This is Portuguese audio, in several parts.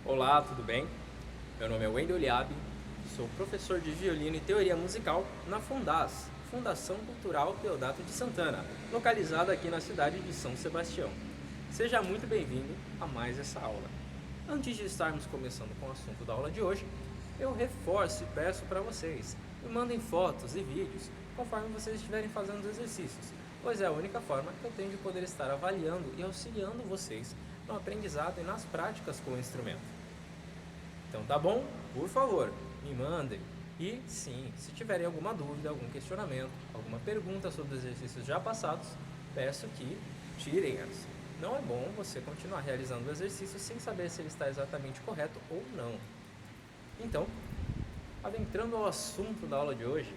Olá, tudo bem? Meu nome é Wendel Liabi, sou professor de violino e teoria musical na Fundas, Fundação Cultural Deodato de Santana, localizada aqui na cidade de São Sebastião. Seja muito bem-vindo a mais essa aula. Antes de estarmos começando com o assunto da aula de hoje, eu reforço e peço para vocês, me mandem fotos e vídeos conforme vocês estiverem fazendo os exercícios, pois é a única forma que eu tenho de poder estar avaliando e auxiliando vocês no aprendizado e nas práticas com o instrumento. Então tá bom? Por favor, me mandem. E sim, se tiverem alguma dúvida, algum questionamento, alguma pergunta sobre os exercícios já passados, peço que tirem-as. Não é bom você continuar realizando o exercício sem saber se ele está exatamente correto ou não. Então, adentrando ao assunto da aula de hoje,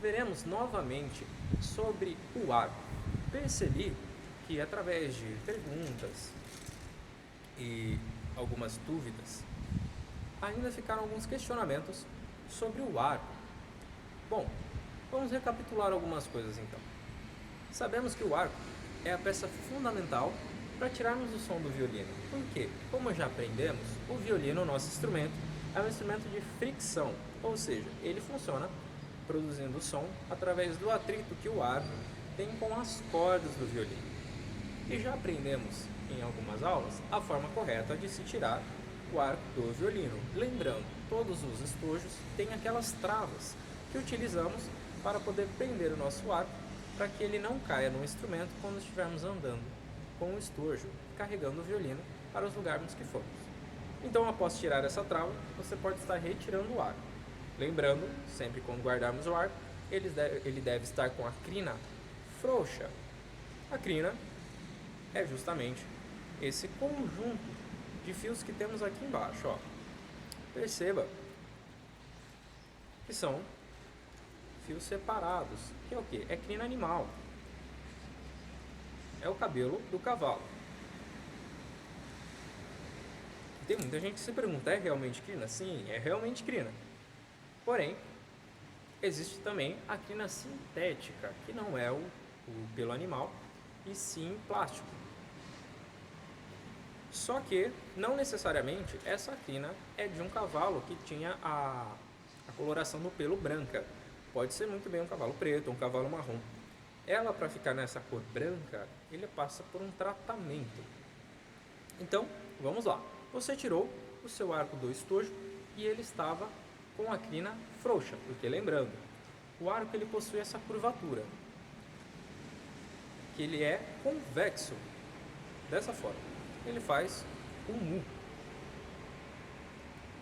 veremos novamente sobre o arco. Percebi que através de perguntas e algumas dúvidas, ainda ficaram alguns questionamentos sobre o arco. Bom, vamos recapitular algumas coisas então. Sabemos que o arco é a peça fundamental para tirarmos o som do violino. Porque, como já aprendemos, o violino, nosso instrumento, é um instrumento de fricção, ou seja, ele funciona produzindo som através do atrito que o arco tem com as cordas do violino. E já aprendemos em algumas aulas a forma correta de se tirar o arco do violino. Lembrando, todos os estojos têm aquelas travas que utilizamos para poder prender o nosso arco para que ele não caia no instrumento quando estivermos andando com o estojo, carregando o violino para os lugares que formos. Então, após tirar essa trava, você pode estar retirando o arco. Lembrando, sempre quando guardarmos o arco, ele deve estar com a crina frouxa. A crina é justamente esse conjunto de fios que temos aqui embaixo, ó. Perceba que são fios separados, que é o que? É crina animal. É o cabelo do cavalo. Tem muita gente que se pergunta, é realmente crina? Sim, é realmente crina. Porém, existe também a crina sintética, que não é o pelo animal, e sim plástico. Só que, não necessariamente, essa crina é de um cavalo que tinha a coloração do pelo branca. Pode ser muito bem um cavalo preto ou um cavalo marrom. Ela, para ficar nessa cor branca, ele passa por um tratamento. Então, vamos lá. Você tirou o seu arco do estojo e ele estava com a crina frouxa, porque lembrando, o arco ele possui essa curvatura, que ele é convexo, dessa forma. Ele faz um mu.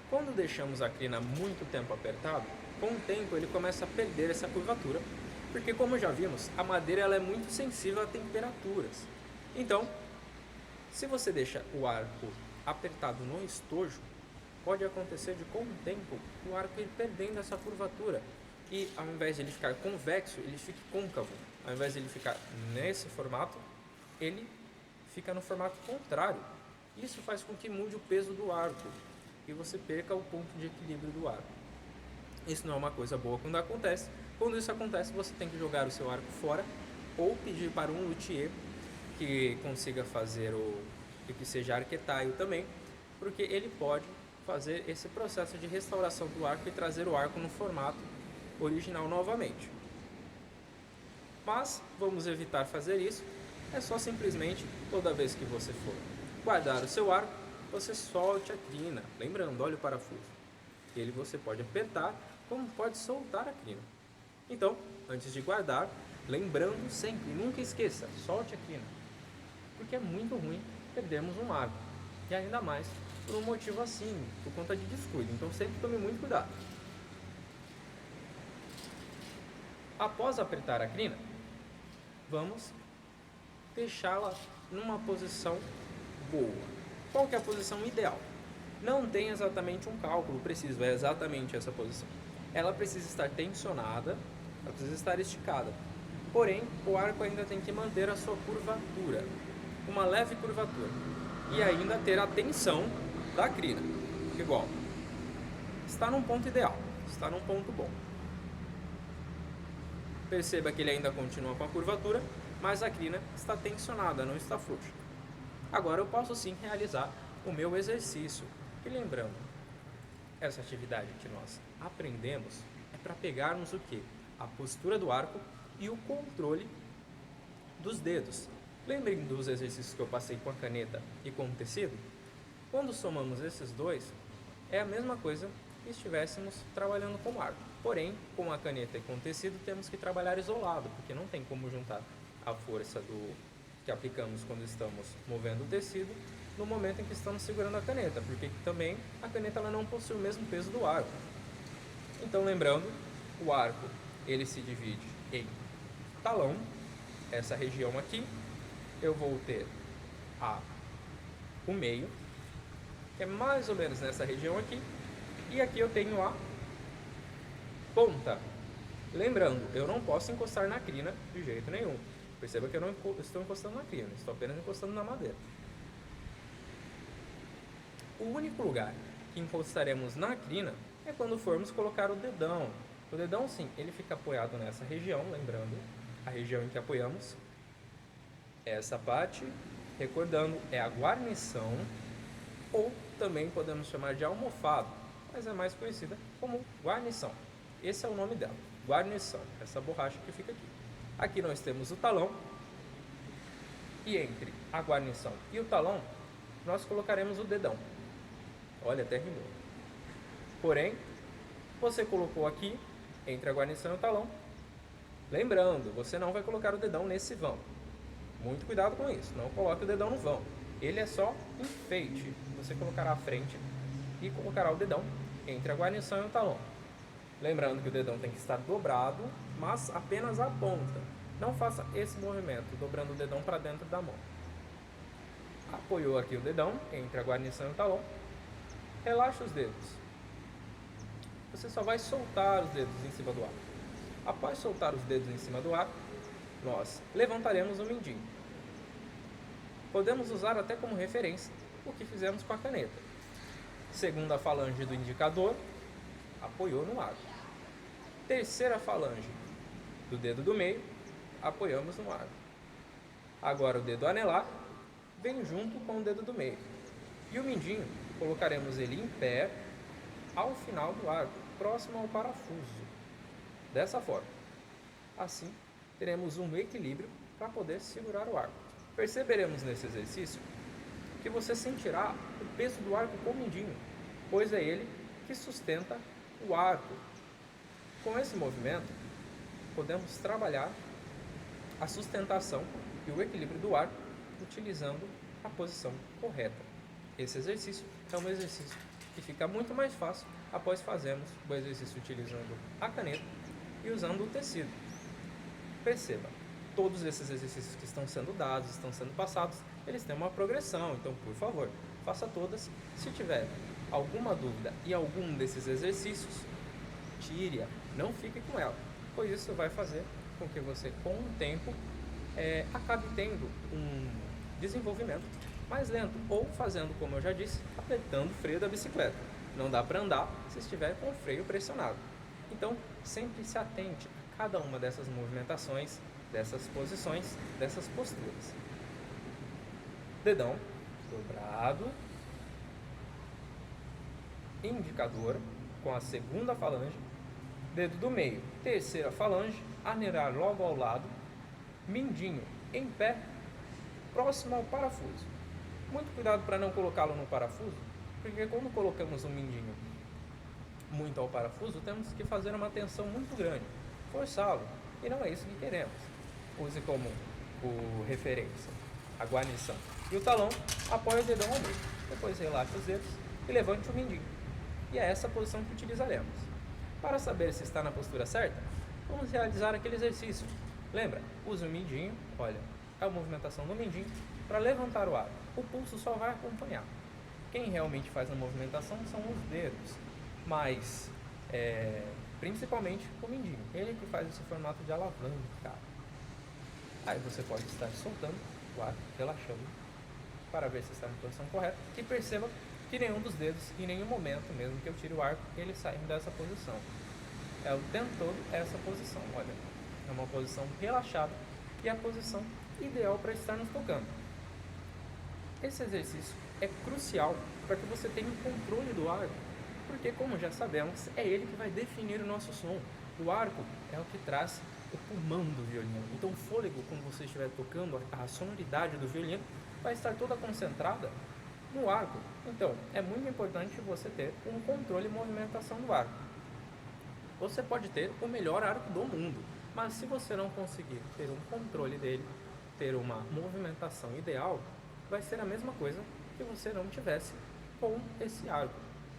Quando deixamos a crina muito tempo apertado, com o tempo ele começa a perder essa curvatura, porque como já vimos, a madeira ela é muito sensível a temperaturas. Então, se você deixa o arco apertado no estojo, pode acontecer de com o tempo o arco ir perdendo essa curvatura e ao invés de ele ficar convexo, ele fica côncavo. Ao invés de ele ficar nesse formato, ele fica no formato contrário. Isso faz com que mude o peso do arco e você perca o ponto de equilíbrio do arco. Isso não é uma coisa boa quando acontece. Quando isso acontece, você tem que jogar o seu arco fora ou pedir para um luthier que consiga fazer que seja arquetaio também, porque ele pode fazer esse processo de restauração do arco e trazer o arco no formato original novamente. Mas vamos evitar fazer isso. É só simplesmente, toda vez que você for guardar o seu arco, você solte a crina. Lembrando, olha o parafuso. Ele você pode apertar, como pode soltar a crina. Então, antes de guardar, lembrando sempre, nunca esqueça, solte a crina. Porque é muito ruim perdermos um arco. E ainda mais por um motivo assim, por conta de descuido. Então sempre tome muito cuidado. Após apertar a crina, vamos deixá-la numa posição boa. Qual que é a posição ideal? Não tem exatamente um cálculo preciso, é exatamente essa posição. Ela precisa estar tensionada, ela precisa estar esticada. Porém, o arco ainda tem que manter a sua curvatura, uma leve curvatura, e ainda ter a tensão da crina. Igual, está num ponto ideal, está num ponto bom. Perceba que ele ainda continua com a curvatura, mas a crina está tensionada, não está frouxa. Agora eu posso sim realizar o meu exercício. E lembrando, essa atividade que nós aprendemos é para pegarmos o quê? A postura do arco e o controle dos dedos. Lembrem dos exercícios que eu passei com a caneta e com o tecido? Quando somamos esses dois, é a mesma coisa que estivéssemos trabalhando com o arco. Porém, com a caneta e com o tecido, temos que trabalhar isolado, porque não tem como juntar a força que aplicamos quando estamos movendo o tecido no momento em que estamos segurando a caneta, porque também a caneta ela não possui o mesmo peso do arco. Então, lembrando, o arco ele se divide em talão, essa região aqui, eu vou ter o meio, que é mais ou menos nessa região aqui, e aqui eu tenho a ponta. Lembrando, eu não posso encostar na crina de jeito nenhum. Perceba que eu não estou encostando na crina, estou apenas encostando na madeira. O único lugar que encostaremos na crina é quando formos colocar o dedão. O dedão, sim, ele fica apoiado nessa região, lembrando, a região em que apoiamos. Essa parte, recordando, é a guarnição, ou também podemos chamar de almofado, mas é mais conhecida como guarnição. Esse é o nome dela, guarnição, essa borracha que fica aqui. Aqui nós temos o talão, e entre a guarnição e o talão, nós colocaremos o dedão. Olha, até rimou. Porém, você colocou aqui, entre a guarnição e o talão, lembrando, você não vai colocar o dedão nesse vão. Muito cuidado com isso, não coloque o dedão no vão. Ele é só enfeite. Você colocará à frente e colocará o dedão entre a guarnição e o talão. Lembrando que o dedão tem que estar dobrado, mas apenas a ponta. Não faça esse movimento, dobrando o dedão para dentro da mão. Apoiou aqui o dedão entre a guarnição e o talão. Relaxa os dedos. Você só vai soltar os dedos em cima do arco. Após soltar os dedos em cima do arco, nós levantaremos o mindinho. Podemos usar até como referência o que fizemos com a caneta. Segunda falange do indicador, apoiou no arco. Terceira falange do dedo do meio, apoiamos no arco. Agora o dedo anelar vem junto com o dedo do meio. E o mindinho, colocaremos ele em pé ao final do arco, próximo ao parafuso. Dessa forma. Assim, teremos um equilíbrio para poder segurar o arco. Perceberemos nesse exercício que você sentirá o peso do arco com o mindinho, pois é ele que sustenta o arco. Com esse movimento, podemos trabalhar a sustentação e o equilíbrio do arco utilizando a posição correta. Esse exercício é um exercício que fica muito mais fácil após fazermos o exercício utilizando a caneta e usando o tecido. Perceba, todos esses exercícios que estão sendo dados, estão sendo passados, eles têm uma progressão, então, por favor, faça todas. Se tiver alguma dúvida em algum desses exercícios, tire-a, não fique com ela, pois isso vai fazer com que você, com o tempo, acabe tendo um desenvolvimento mais lento, ou fazendo, como eu já disse, apertando o freio da bicicleta. Não dá para andar se estiver com o freio pressionado. Então, sempre se atente a cada uma dessas movimentações, dessas posições, dessas posturas. Dedão dobrado, indicador com a segunda falange, dedo do meio, terceira falange, anelar logo ao lado, mindinho em pé, próximo ao parafuso. Muito cuidado para não colocá-lo no parafuso, porque quando colocamos o mindinho muito ao parafuso, temos que fazer uma tensão muito grande, forçá-lo, e não é isso que queremos. Use como referência a guarnição e o talão, apoie o dedão ao meio, depois relaxe os dedos e levante o mindinho. E é essa posição que utilizaremos. Para saber se está na postura certa, vamos realizar aquele exercício. Lembra? Use o mindinho, olha, é a movimentação do mindinho para levantar o arco. O pulso só vai acompanhar. Quem realmente faz a movimentação são os dedos, mas principalmente o mindinho. Ele que faz esse formato de alavanca. Aí você pode estar soltando o arco, relaxando, para ver se está na posição correta. E perceba que nenhum dos dedos, em nenhum momento, mesmo que eu tire o arco, eles saem dessa posição. É o tempo todo essa posição, olha. É uma posição relaxada e a posição ideal para estarmos tocando. Esse exercício é crucial para que você tenha o controle do arco, porque, como já sabemos, é ele que vai definir o nosso som. O arco é o que traz o pulmão do violino. Então, o fôlego, quando você estiver tocando, a sonoridade do violino vai estar toda concentrada no arco. Então, é muito importante você ter um controle e movimentação do arco. Você pode ter o melhor arco do mundo, mas se você não conseguir ter um controle dele, ter uma movimentação ideal, vai ser a mesma coisa que você não tivesse com esse arco,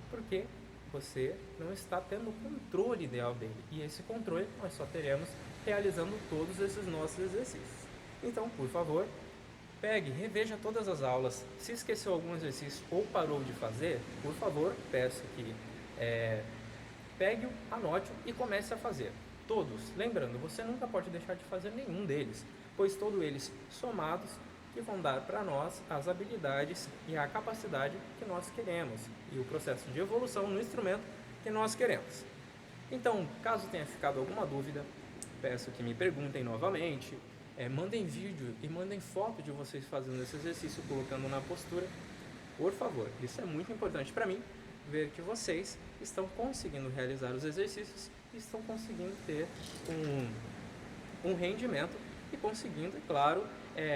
porque você não está tendo o controle ideal dele, e esse controle nós só teremos realizando todos esses nossos exercícios. Então, por favor, pegue, reveja todas as aulas. Se esqueceu algum exercício ou parou de fazer, por favor, peço que pegue-o, anote-o e comece a fazer. Todos. Lembrando, você nunca pode deixar de fazer nenhum deles, pois todos eles somados que vão dar para nós as habilidades e a capacidade que nós queremos e o processo de evolução no instrumento que nós queremos. Então, caso tenha ficado alguma dúvida, peço que me perguntem novamente, mandem vídeo e mandem foto de vocês fazendo esse exercício, colocando na postura, por favor. Isso é muito importante para mim, ver que vocês estão conseguindo realizar os exercícios e estão conseguindo ter um rendimento e conseguindo, é claro,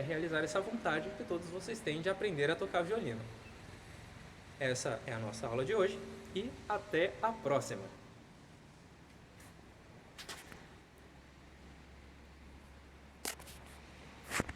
realizar essa vontade que todos vocês têm de aprender a tocar violino. Essa é a nossa aula de hoje e até a próxima!